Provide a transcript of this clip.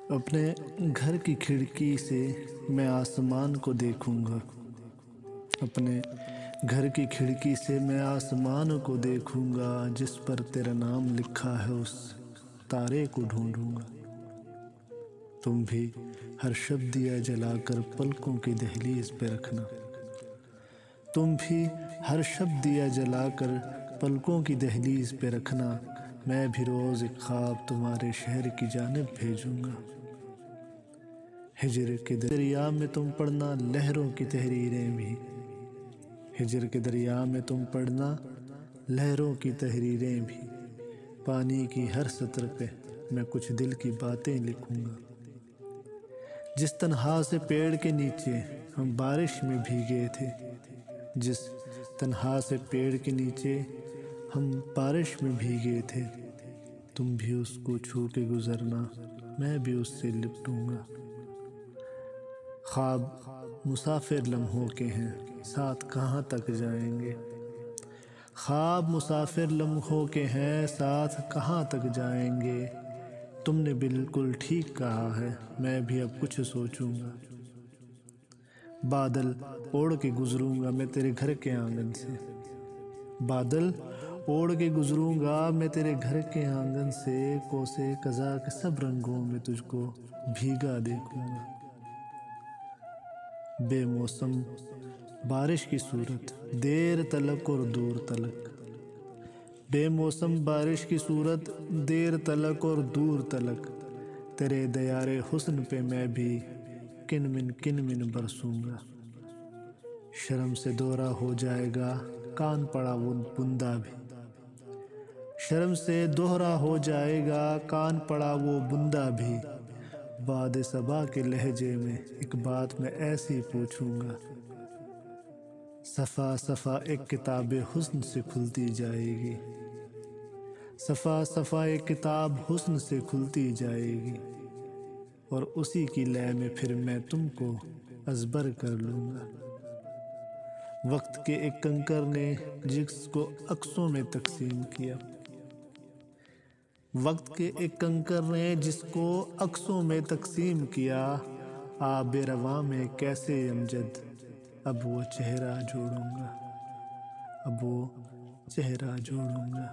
اپنے گھر کی کھڑکی سے میں آسمان کو دیکھوں گا، اپنے گھر کی کھڑکی سے میں آسمان کو دیکھوں گا، جس پر تیرا نام لکھا ہے اس تارے کو ڈھونڈوں گا۔ تم بھی ہر شب دیا جلا کر پلکوں کی دہلیز پہ رکھنا، تم بھی ہر شب دیا جلا کر پلکوں کی دہلیز پہ رکھنا، میں بھی روز ایک خواب تمہارے شہر کی جانب بھیجوں گا۔ ہجر کے دریا میں تم پڑھنا لہروں کی تحریریں بھی، ہجر کے دریا میں تم پڑھنا لہروں کی تحریریں بھی، پانی کی ہر سطر پہ میں کچھ دل کی باتیں لکھوں گا۔ جس تنہا سے پیڑ کے نیچے ہم بارش میں بھیگے تھے، جس تنہا سے پیڑ کے نیچے ہم بارش میں بھیگے تھے، تم بھی اس کو چھو کے گزرنا، میں بھی اس سے لپٹوں گا۔ خواب مسافر لمحوں کے ہیں، ساتھ کہاں تک جائیں گے؟ خواب مسافر لمحوں کے ہیں، ساتھ کہاں تک جائیں گے؟ تم نے بالکل ٹھیک کہا ہے، میں بھی اب کچھ سوچوں گا۔ بادل اوڑھ کے گزروں گا میں تیرے گھر کے آنگن سے، بادل اوڑھ کے گزروں گا میں تیرے گھر کے آنگن سے، کوسے قضا کے سب رنگوں میں تجھ کو بھیگا دیکھوں گا۔ بے موسم بارش کی صورت دیر تلک اور دور تلک، بے موسم بارش کی صورت دیر تلک اور دور تلک، تیرے دیار حسن پہ میں بھی کن من برسوں گا۔ شرم سے دورہ ہو جائے گا کان پڑا وہ بندہ بھی، شرم سے دوہرا ہو جائے گا کان پڑا وہ بندہ بھی، باد صبا کے لہجے میں ایک بات میں ایسی پوچھوں گا۔ صفحہ صفحہ ایک کتاب حسن سے کھلتی جائے گی، صفحہ صفحہ ایک کتاب حسن سے کھلتی جائے گی، اور اسی کی لے میں پھر میں تم کو ازبر کر لوں گا۔ وقت کے ایک کنکر نے جس کو عکسوں میں تقسیم کیا، وقت کے ایک کنکر نے جس کو عکسوں میں تقسیم کیا، آب رواں میں کیسے امجد اب وہ چہرہ جوڑوں گا، اب وہ چہرہ جوڑوں گا۔